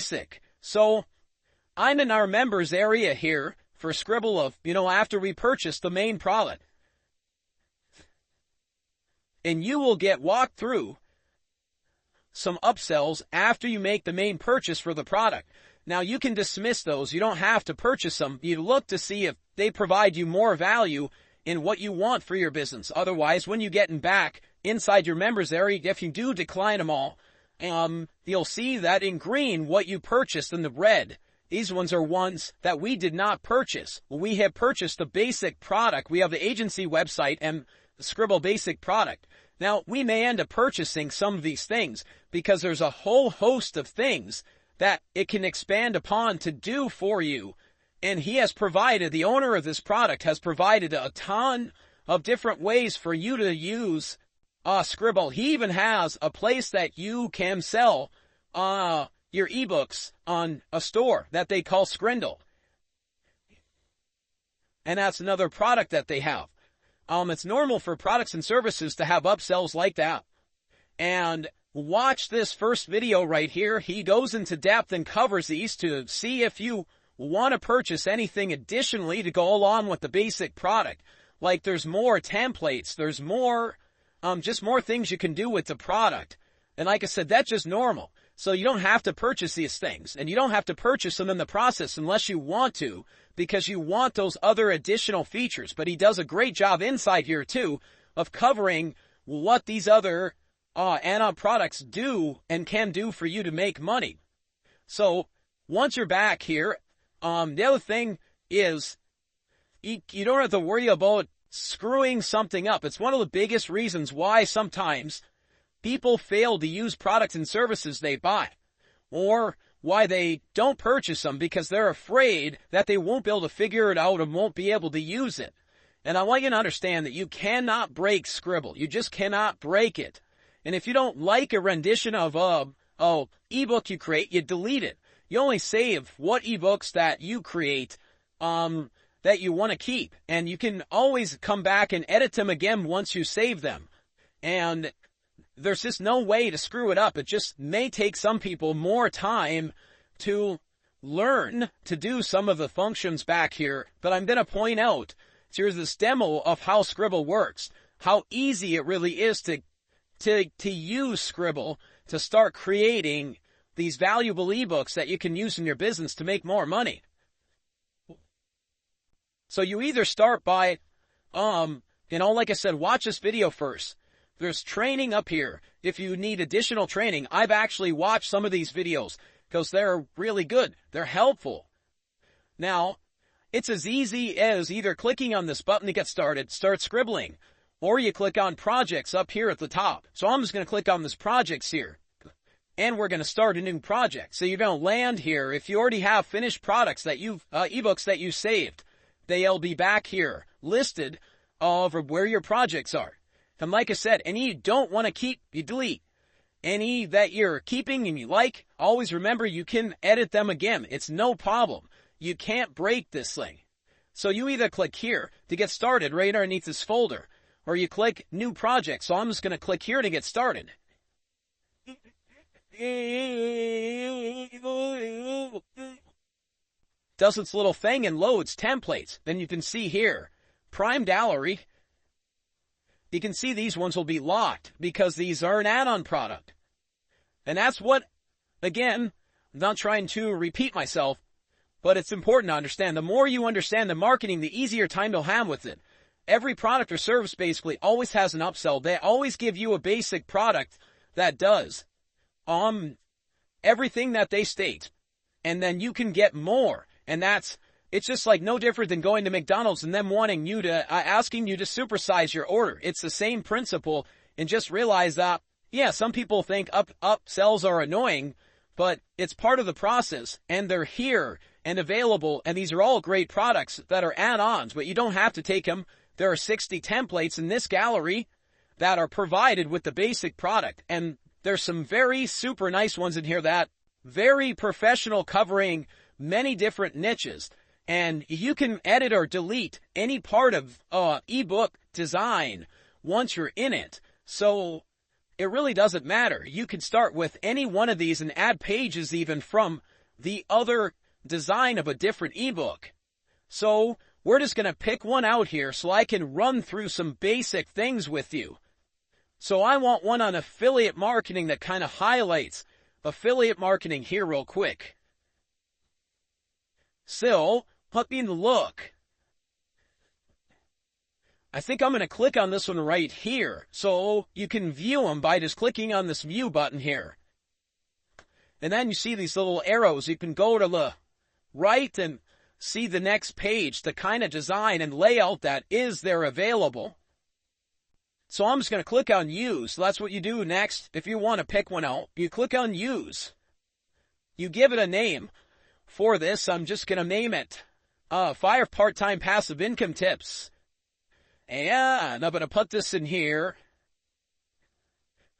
basic. So I'm in our members area here for Sqribble of, after we purchase the main product. And you will get walked through some upsells after you make the main purchase for the product. Now, you can dismiss those. You don't have to purchase them. You look to see if they provide you more value in what you want for your business. Otherwise, when you get back inside your members area, if you do decline them all, you'll see that in green what you purchased, in the red, these ones are ones that we did not purchase. We have purchased the basic product. We have the agency website and the Sqribble basic product. Now, we may end up purchasing some of these things because there's a whole host of things that it can expand upon to do for you. And he has provided, the owner of this product has provided a ton of different ways for you to use Sqribble. He even has a place that you can sell your ebooks on a store that they call Sqribble. And that's another product that they have. It's normal for products and services to have upsells like that. And watch this first video right here. He goes into depth and covers these to see if you want to purchase anything additionally to go along with the basic product. Like there's more templates, there's more, just more things you can do with the product. And like I said, that's just normal. So you don't have to purchase these things, and you don't have to purchase them in the process unless you want to, because you want those other additional features. But he does a great job inside here too of covering what these other add-on products do and can do for you to make money. So once you're back here, the other thing is you don't have to worry about screwing something up. It's one of the biggest reasons why sometimes people fail to use products and services they buy, or why they don't purchase them, because they're afraid that they won't be able to figure it out and won't be able to use it. And I want you to understand that you cannot break Sqribble. You just cannot break it. And if you don't like a rendition of ebook you create, you delete it. You only save what ebooks that you create that you want to keep. And you can always come back and edit them again once you save them. And there's just no way to screw it up. It just may take some people more time to learn to do some of the functions back here. But I'm going to point out, here's this demo of how Sqribble works, how easy it really is to use Sqribble to start creating these valuable ebooks that you can use in your business to make more money. So you either start by, like I said, watch this video first. There's training up here. If you need additional training, I've actually watched some of these videos because they're really good. They're helpful. Now, it's as easy as either clicking on this button to get started, start scribbling, or you click on projects up here at the top. So I'm just going to click on this projects here, and we're going to start a new project. So you're going to land here. If you already have finished products that ebooks that you saved, they'll be back here listed over where your projects are. And like I said, any you don't want to keep, you delete. Any that you're keeping and you like, always remember you can edit them again. It's no problem. You can't break this thing. So you either click here to get started right underneath this folder, or you click new project. So I'm just going to click here to get started. Does its little thing and loads templates. Then you can see here, Prime Gallery. You can see these ones will be locked because these are an add-on product. And that's what, again, I'm not trying to repeat myself, but it's important to understand. The more you understand the marketing, the easier time you'll have with it. Every product or service basically always has an upsell. They always give you a basic product that does everything that they state. And then you can get more. And it's just like no different than going to McDonald's and them wanting you to, asking you to supersize your order. It's the same principle, and just realize that, yeah, some people think upsells are annoying, but it's part of the process, and they're here and available, and these are all great products that are add-ons, but you don't have to take them. There are 60 templates in this gallery that are provided with the basic product, and there's some very super nice ones in here that very professional, covering many different niches. And you can edit or delete any part of ebook design once you're in it. So it really doesn't matter. You can start with any one of these and add pages even from the other design of a different ebook. So we're just going to pick one out here so I can run through some basic things with you. So I want one on affiliate marketing that kind of highlights affiliate marketing here real quick. So let me look. I think I'm going to click on this one right here so you can view them by just clicking on this view button here. And then you see these little arrows. You can go to the right and see the next page, the kind of design and layout that is there available. So I'm just going to click on use. So that's what you do next. If you want to pick one out, you click on use. You give it a name. For this, I'm just going to name it 5 part-time passive income tips. And I'm going to put this in here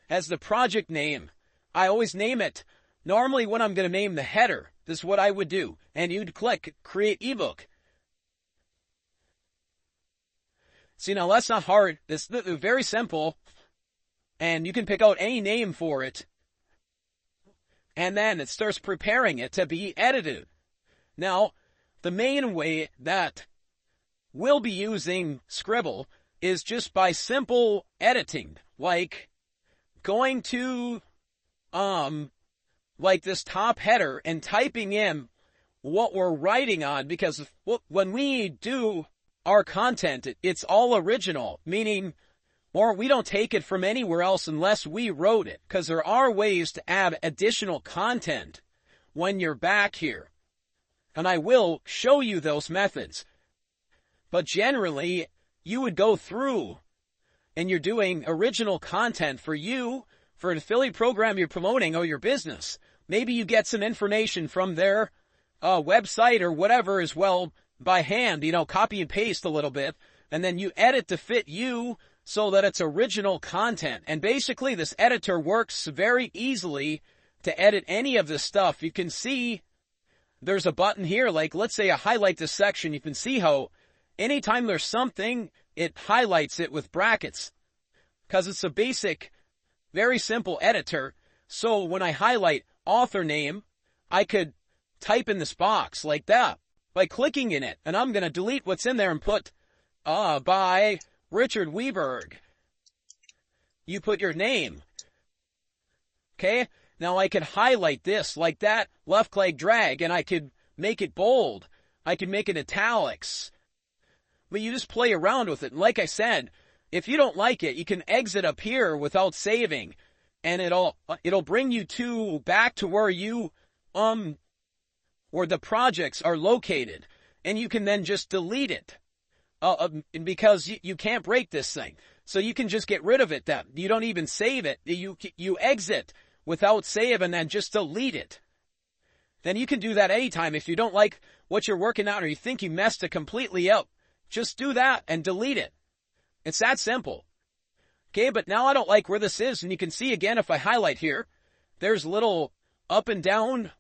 as the project name. I always name it. Normally when I'm going to name the header, this is what I would do. And you'd click create ebook. See, now that's not hard. It's very simple. And you can pick out any name for it. And then it starts preparing it to be edited. Now, the main way that we'll be using Sqribble is just by simple editing, like going to, like this top header and typing in what we're writing on, because when we do our content, it's all original, meaning we don't take it from anywhere else unless we wrote it, because there are ways to add additional content when you're back here. And I will show you those methods. But generally, you would go through and you're doing original content for you, for an affiliate program you're promoting or your business. Maybe you get some information from their website or whatever as well by hand, copy and paste a little bit, and then you edit to fit you so that it's original content. And basically this editor works very easily to edit any of this stuff. You can see there's a button here, like let's say I highlight this section, you can see how anytime there's something, it highlights it with brackets. Because it's a basic, very simple editor. So when I highlight author name, I could type in this box like that by clicking in it. And I'm going to delete what's in there and put, by Richard Weberg. You put your name. Okay? Now I could highlight this like that, left click drag, and I could make it bold. I could make it italics. But you just play around with it. And like I said, if you don't like it, you can exit up here without saving. And it'll bring you back to where you, where the projects are located. And you can then just delete it. Because you can't break this thing. So you can just get rid of it then. You don't even save it. You exit without save and then just delete it. Then you can do that anytime. If you don't like what you're working on or you think you messed it completely up, just do that and delete it. It's that simple. Okay, but now I don't like where this is. And you can see again, if I highlight here, there's a little up and down,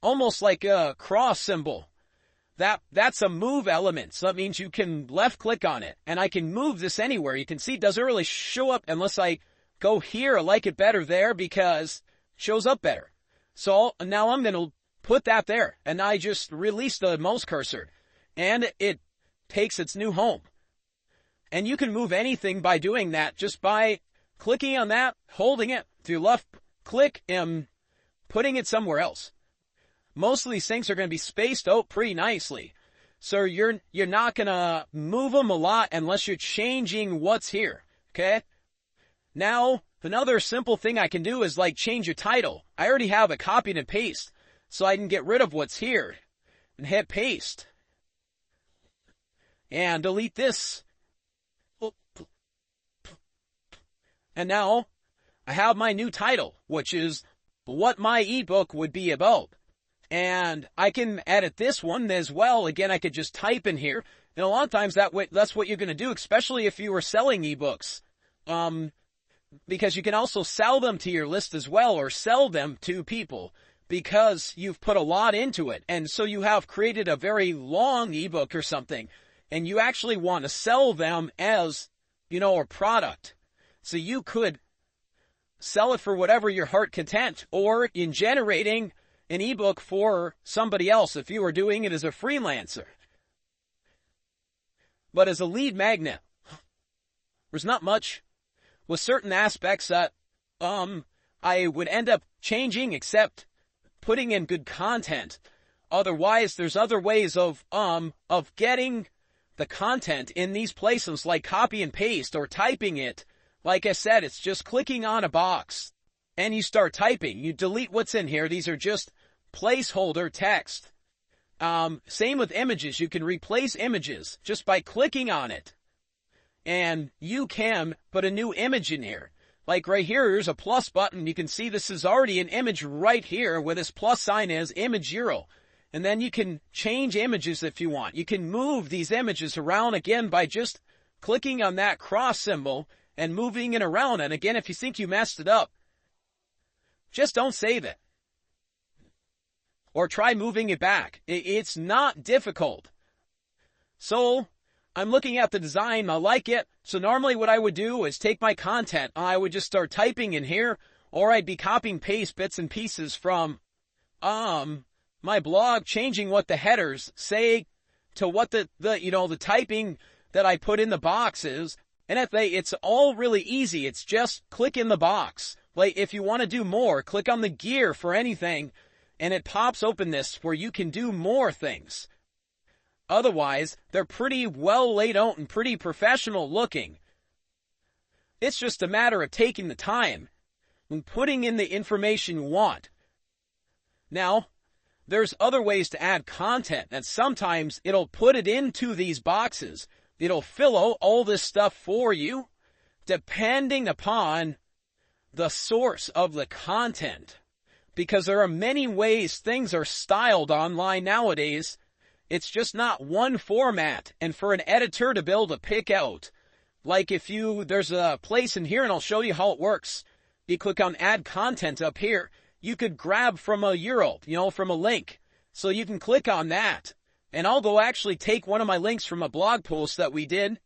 almost like a cross symbol. That's a move element. So that means you can left click on it and I can move this anywhere. You can see it doesn't really show up unless I go here. I like it better there because it shows up better. So now I'm going to put that there and I just release the mouse cursor and it takes its new home. And you can move anything by doing that just by clicking on that, holding it to left click and putting it somewhere else. Most of these things are going to be spaced out pretty nicely. So you're not going to move them a lot unless you're changing what's here. Okay? Now, another simple thing I can do is like change your title. I already have it copied and paste. So I can get rid of what's here and hit paste. And delete this. And now I have my new title, which is what my ebook would be about. And I can edit this one as well. Again, I could just type in here. And a lot of times that's what you're going to do, especially if you were selling ebooks. Because you can also sell them to your list as well or sell them to people because you've put a lot into it. And so you have created a very long ebook or something and you actually want to sell them as, a product. So you could sell it for whatever your heart content or in generating an ebook for somebody else if you were doing it as a freelancer. But as a lead magnet, there's not much with certain aspects that I would end up changing, except putting in good content. Otherwise, there's other ways of getting the content in these places, like copy and paste or typing it. Like I said, it's just clicking on a box and you start typing. You delete what's in here. These are just placeholder text. Same with images. You can replace images just by clicking on it. And you can put a new image in here. Like right here, here's a plus button. You can see this is already an image right here where this plus sign is, image 0. And then you can change images if you want. You can move these images around again by just clicking on that cross symbol and moving it around. And again, if you think you messed it up, just don't save it. Or try moving it back. It's not difficult. So, I'm looking at the design, I like it. So normally what I would do is take my content, I would just start typing in here, or I'd be copying paste bits and pieces from, my blog, changing what the headers say to what the typing that I put in the box is. And it's all really easy. It's just click in the box. Like if you want to do more, click on the gear for anything, and it pops open this where you can do more things. Otherwise, they're pretty well laid out and pretty professional looking. It's just a matter of taking the time and putting in the information you want. Now, there's other ways to add content, and sometimes it'll put it into these boxes. It'll fill out all this stuff for you, depending upon the source of the content. Because there are many ways things are styled online nowadays. It's just not one format, and for an editor to be able to pick out, like there's a place in here, and I'll show you how it works. You click on add content up here. You could grab from a URL, from a link. So you can click on that. And I'll go actually take one of my links from a blog post that we did.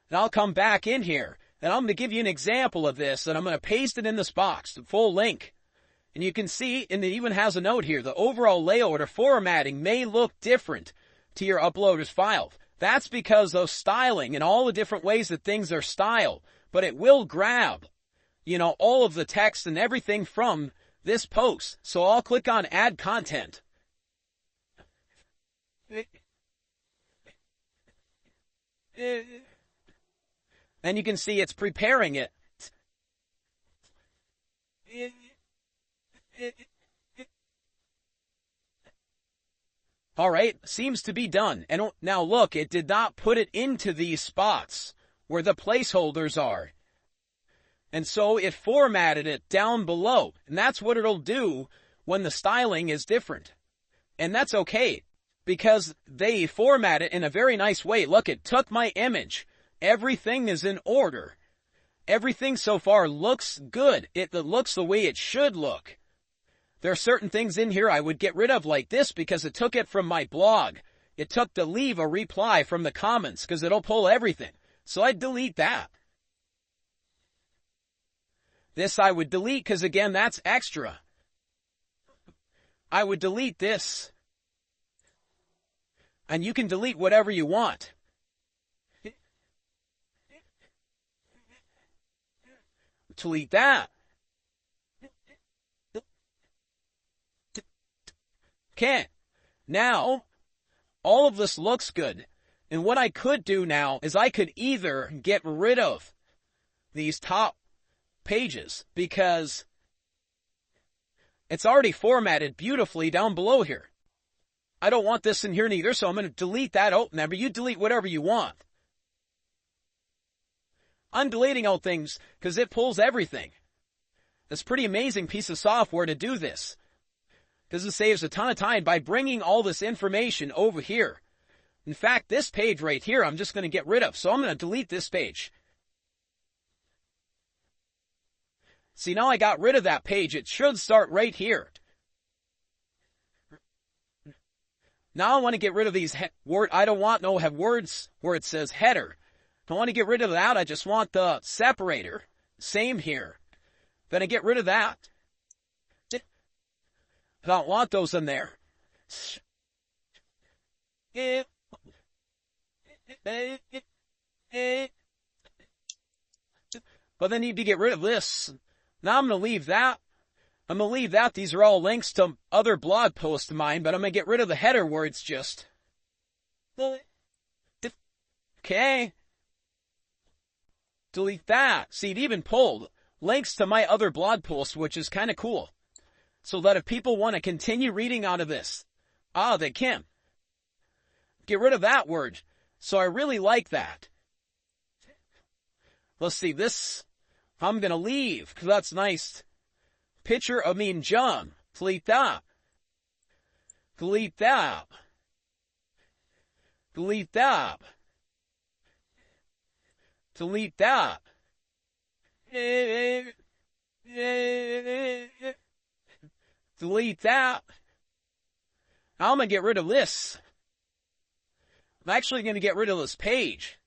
And I'll come back in here. And I'm going to give you an example of this. And I'm going to paste it in this box, the full link. And you can see, and it even has a note here, the overall layout or formatting may look different to your uploader's file. That's because of styling and all the different ways that things are styled. But it will grab, all of the text and everything from this post. So I'll click on add content. And you can see it's preparing it. All right, seems to be done. And now look, it did not put it into these spots where the placeholders are. And so it formatted it down below. And that's what it'll do when the styling is different. And that's okay, because they format it in a very nice way. Look, it took my image. Everything is in order. Everything so far looks good. It looks the way it should look. There are certain things in here I would get rid of like this because it took it from my blog. It took to leave a reply from the comments because it'll pull everything. So I'd delete that. This I would delete because, again, that's extra. I would delete this. And you can delete whatever you want. Delete that. Okay. Now, all of this looks good. And what I could do now is I could either get rid of these top pages because it's already formatted beautifully down below here. I don't want this in here neither, so I'm going to delete that out. Now, you delete whatever you want. I'm deleting out things because it pulls everything. It's a pretty amazing piece of software to do this, because it saves a ton of time by bringing all this information over here. In fact, this page right here, I'm just going to get rid of. So I'm going to delete this page. See, now I got rid of that page. It should start right here. Now I want to get rid of these I don't want have words where it says header. I want to get rid of that. I just want the separator. Same here. Then I get rid of that. I don't want those in there. But then need to get rid of this. Now I'm going to leave that. I'm going to leave that. These are all links to other blog posts of mine, but I'm going to get rid of the header words just. Okay. Delete that. See, it even pulled links to my other blog posts, which is kind of cool. So that if people want to continue reading out of this, they can. Get rid of that word. So I really like that. Let's see, this I'm going to leave because that's nice. Picture of me and John. Delete that. Delete that. Delete that. Delete that. Delete that. I'm going to get rid of this. I'm actually going to get rid of this page.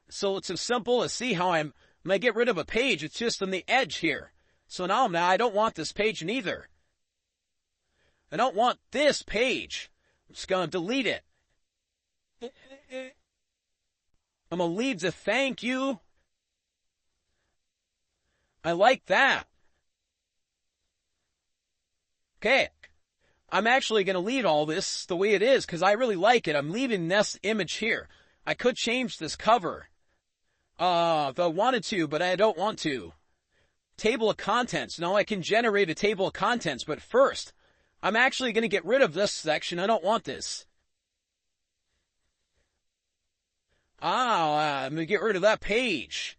So it's as simple as see how I'm going to get rid of a page. It's just on the edge here. So now I don't want this page neither. I don't want this page. I'm just going to delete it. I'm going to leave the thank you. I like that. Okay. I'm actually going to leave all this the way it is because I really like it. I'm leaving this image here. I could change this cover if I wanted to, but I don't want to. Table of contents. Now I can generate a table of contents, but first, I'm actually going to get rid of this section. I don't want this. I'm going to get rid of that page.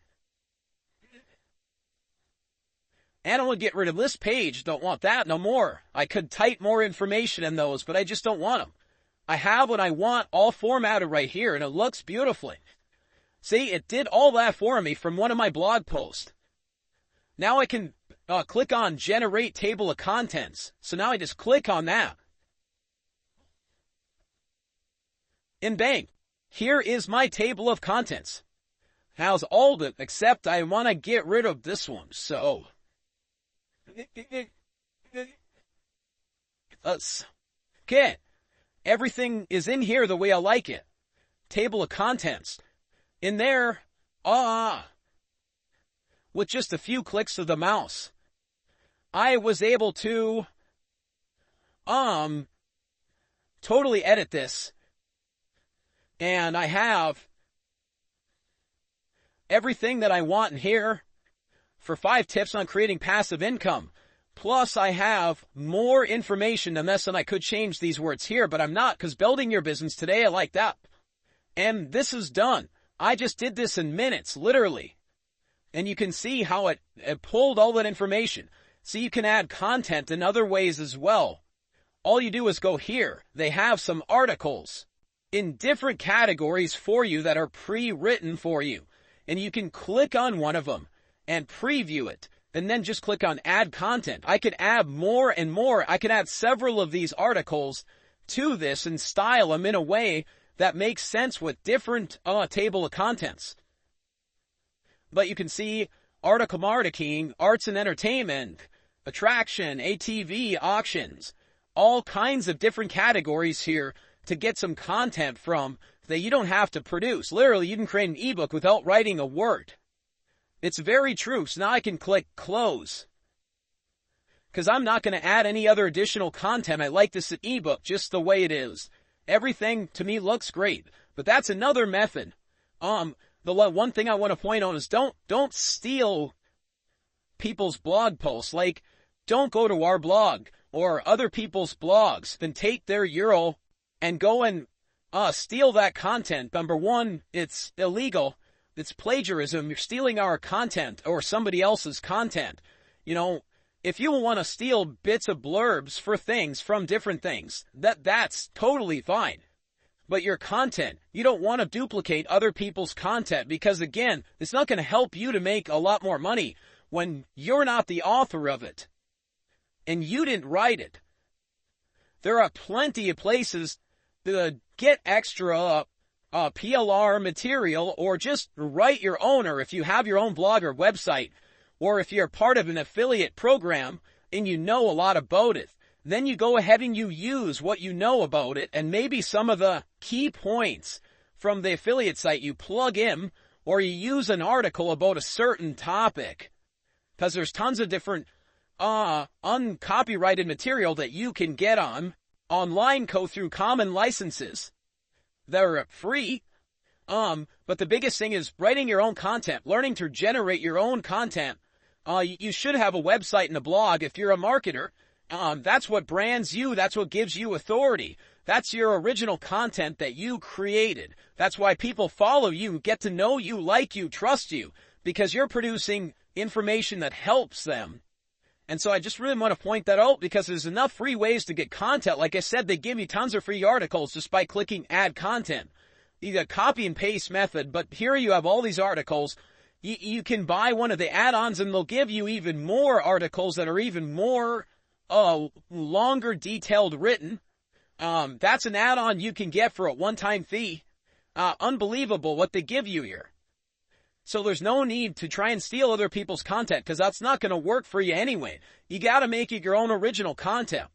And I'm going to get rid of this page. Don't want that no more. I could type more information in those, but I just don't want them. I have what I want all formatted right here, and it looks beautifully. See, it did all that for me from one of my blog posts. Now I can click on Generate Table of Contents. So now I just click on that. And bang, here is my table of contents. How's all of it, except I want to get rid of this one, so... Okay. Everything is in here the way I like it. Table of contents. In there, with just a few clicks of the mouse, I was able to, totally edit this. And I have everything that I want in here for 5 tips on creating passive income. Plus, I have more information than this, and I could change these words here, but I'm not, because building your business today, I like that. And this is done. I just did this in minutes, literally. And you can see how it pulled all that information. So you can add content in other ways as well. All you do is go here. They have some articles in different categories for you that are pre-written for you. And you can click on one of them and preview it, and then just click on add content. I could add more and more. I could add several of these articles to this and style them in a way that makes sense with different table of contents. But you can see article marketing, arts and entertainment, attraction, ATV, auctions, all kinds of different categories here to get some content from that you don't have to produce. Literally, you can create an ebook without writing a word. It's very true. So now I can click close. Because I'm not going to add any other additional content. I like this ebook just the way it is. Everything to me looks great. But that's another method. The one thing I want to point out is don't steal people's blog posts. Like, don't go to our blog or other people's blogs. Then take their URL and go and steal that content. Number one, it's illegal. It's plagiarism. You're stealing our content or somebody else's content. You know, if you want to steal bits of blurbs for things from different things, that's totally fine. But your content, you don't want to duplicate other people's content because, again, it's not going to help you to make a lot more money when you're not the author of it and you didn't write it. There are plenty of places to get extra PLR material, or just write your own, or if you have your own blog or website, or if you're part of an affiliate program and you know a lot about it, Then you go ahead and you use what you know about it and maybe some of the key points from the affiliate site you plug in, or you use an article about a certain topic. Because there's tons of different uncopyrighted material that you can get online through common licenses. They're free. But the biggest thing is writing your own content, learning to generate your own content. You should have a website and a blog if you're a marketer. That's what brands you. That's what gives you authority. That's your original content that you created. That's why people follow you, get to know you, like you, trust you, because you're producing information that helps them. And so I just really want to point that out because there's enough free ways to get content. Like I said, they give you tons of free articles just by clicking add content. You got copy and paste method, but here you have all these articles. You can buy one of the add-ons and they'll give you even more articles that are even more longer, detailed written. That's an add-on you can get for a one-time fee. Unbelievable what they give you here. So there's no need to try and steal other people's content because that's not going to work for you anyway. You got to make it your own original content.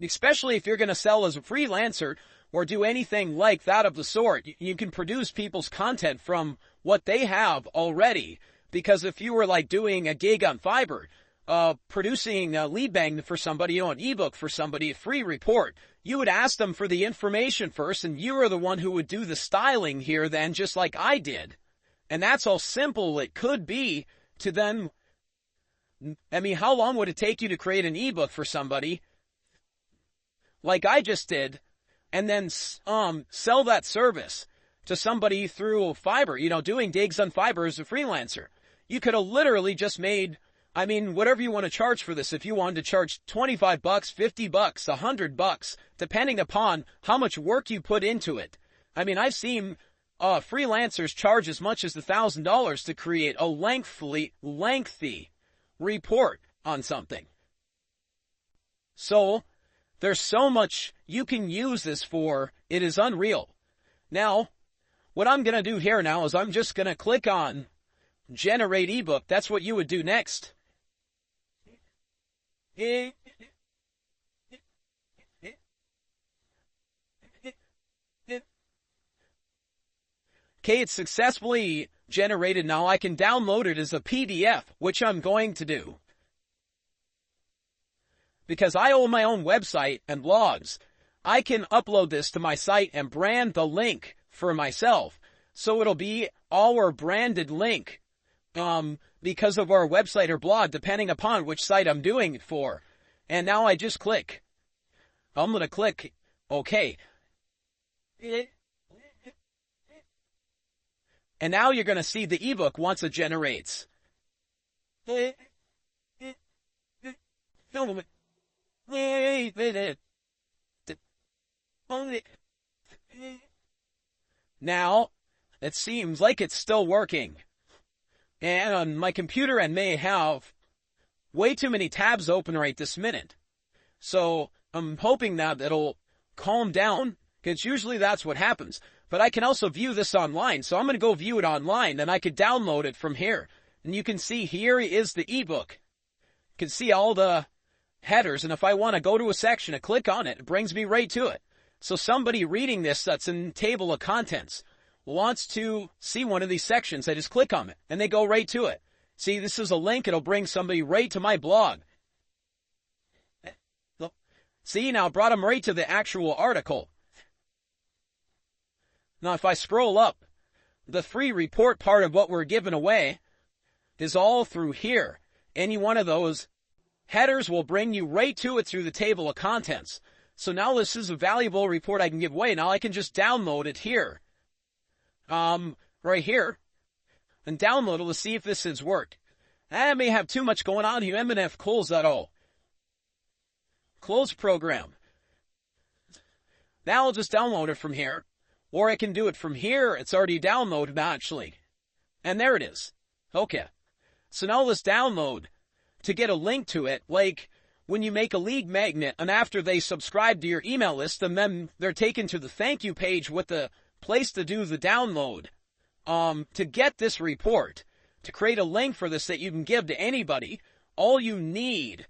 Especially if you're going to sell as a freelancer or do anything like that of the sort. You can produce people's content from what they have already. Because if you were like doing a gig on Fiverr, producing a lead magnet for somebody, an ebook for somebody, a free report, you would ask them for the information first, and you are the one who would do the styling here then, just like I did. And that's how simple it could be to then, I mean, how long would it take you to create an ebook for somebody, like I just did, and then sell that service to somebody through Fiverr, doing gigs on Fiverr as a freelancer? You could have literally just made, whatever you want to charge for this. If you wanted to charge $25, $50, $100, depending upon how much work you put into it. I've seen freelancers charge as much as $1,000 to create a lengthy report on something. So there's so much you can use this for. It is unreal. Now, what I'm going to do here now is I'm just going to click on generate ebook. That's what you would do next. Okay, it's successfully generated now. I can download it as a PDF, which I'm going to do. Because I own my own website and blogs, I can upload this to my site and brand the link for myself. So it'll be our branded link, because of our website or blog, depending upon which site I'm doing it for. And now I just click. I'm going to click OK. And now you're going to see the ebook once it generates. Now, it seems like it's still working. And on my computer I may have way too many tabs open right this minute. So I'm hoping that it'll calm down, because usually that's what happens. But I can also view this online, so I'm going to go view it online, and I could download it from here. And you can see here is the ebook. You can see all the headers, and if I want to go to a section and click on it, it brings me right to it. So somebody reading this that's in table of contents wants to see one of these sections. I just click on it, and they go right to it. See, this is a link. It'll bring somebody right to my blog. See, now it brought them right to the actual article. Now, if I scroll up, the free report part of what we're giving away is all through here. Any one of those headers will bring you right to it through the table of contents. So now this is a valuable report I can give away. Now I can just download it here. Right here. And download it to see if this has worked. I may have too much going on here. I'm going to have to close that all. Close program. Now I'll just download it from here. Or I can do it from here. It's already downloaded, actually. And there it is. Okay. So now let's download to get a link to it. Like when you make a lead magnet and after they subscribe to your email list, and then they're taken to the thank you page with the place to do the download. To get this report, to create a link for this that you can give to anybody, all you need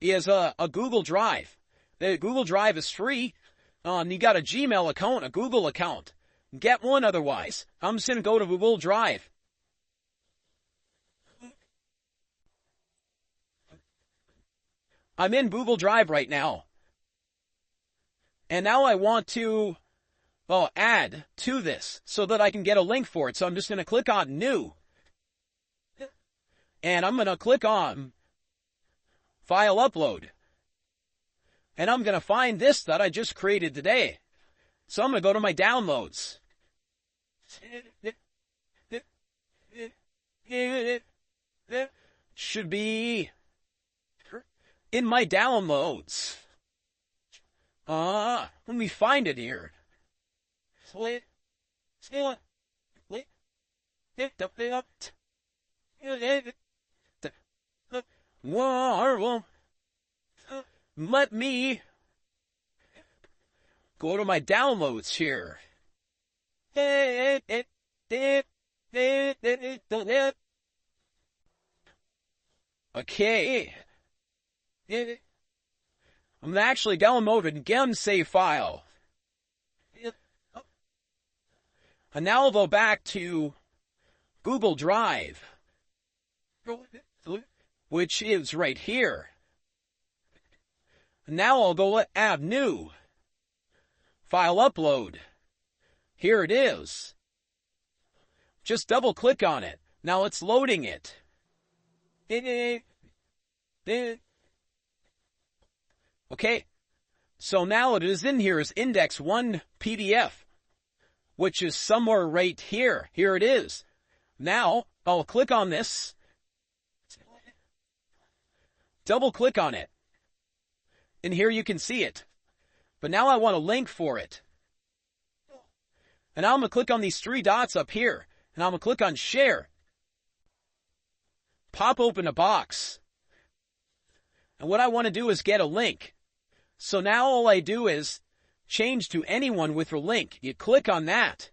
is a Google Drive. The Google Drive is free. And you got a Gmail account, a Google account. Get one otherwise. I'm just going to go to Google Drive. I'm in Google Drive right now. And now I want to, add to this so that I can get a link for it. So I'm just going to click on New. And I'm going to click on File Upload. And I'm going to find this that I just created today. So I'm going to go to my downloads. Should be in my downloads. Let me find it here. Let me go to my downloads here. Okay. I'm gonna actually download an again save file. And now I'll go back to Google Drive, which is right here. Now I'll go add new. File upload. Here it is. Just double click on it. Now it's loading it. Okay. So now it is in here as index 1 PDF, which is somewhere right here. Here it is. Now I'll click on this. Double click on it. And here you can see it. But now I want a link for it. And now I'm going to click on these 3 dots up here. And I'm going to click on Share. Pop open a box. And what I want to do is get a link. So now all I do is change to anyone with a link. You click on that.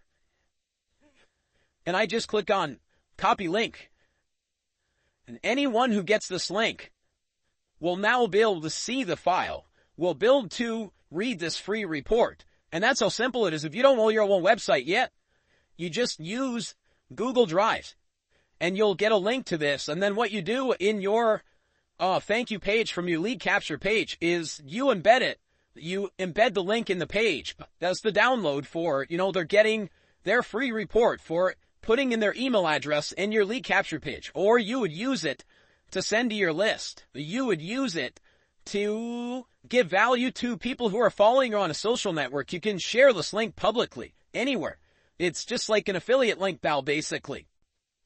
And I just click on Copy Link. And anyone who gets this link will now be able to see the file, will be able to read this free report. And that's how simple it is. If you don't know your own website yet, you just use Google Drive and you'll get a link to this. And then what you do in your thank you page from your lead capture page is you embed it. You embed the link in the page. That's the download for, they're getting their free report for putting in their email address in your lead capture page. Or you would use it to send to your list. You would use it to give value to people who are following you on a social network. You can share this link publicly, anywhere. It's just like an affiliate link now, basically.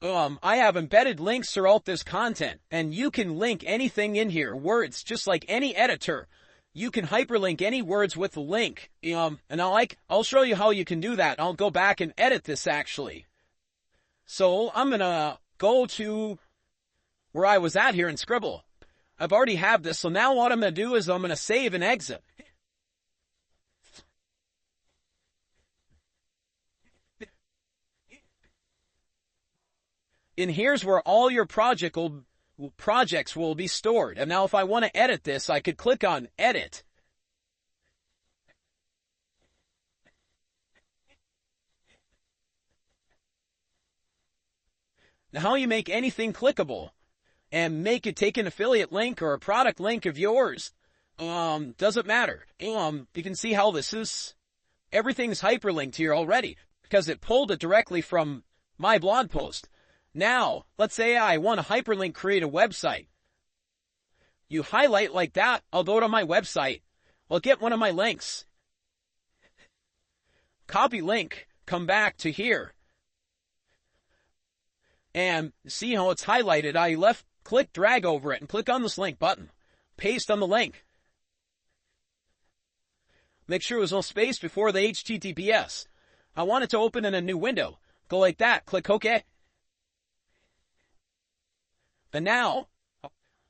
I have embedded links throughout this content, and you can link anything in here, words, just like any editor. You can hyperlink any words with a link. And I'll show you how you can do that. I'll go back and edit this, actually. So I'm gonna go to where I was at here in Sqribble. I've already have this, so now what I'm going to do is I'm going to save and exit. And here's where all your projects will be stored. And now if I want to edit this, I could click on Edit. Now how you make anything clickable and make it take an affiliate link or a product link of yours, doesn't matter. You can see how this is, everything's hyperlinked here already because it pulled it directly from my blog post. Now, let's say I want to hyperlink create a website. You highlight like that, I'll go to my website. I'll get one of my links. Copy link, come back to here. And see how it's highlighted. I click, drag over it, and click on this link button. Paste on the link. Make sure there's no space before the HTTPS. I want it to open in a new window. Go like that, click OK. And now,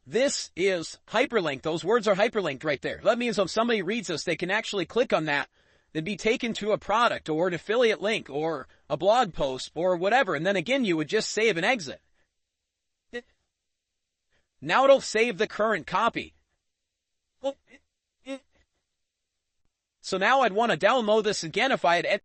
this is hyperlinked. Those words are hyperlinked right there. That means if somebody reads this, they can actually click on that and be taken to a product or an affiliate link or a blog post or whatever. And then again, you would just save and exit. Now it'll save the current copy. So now I'd want to download this again if I had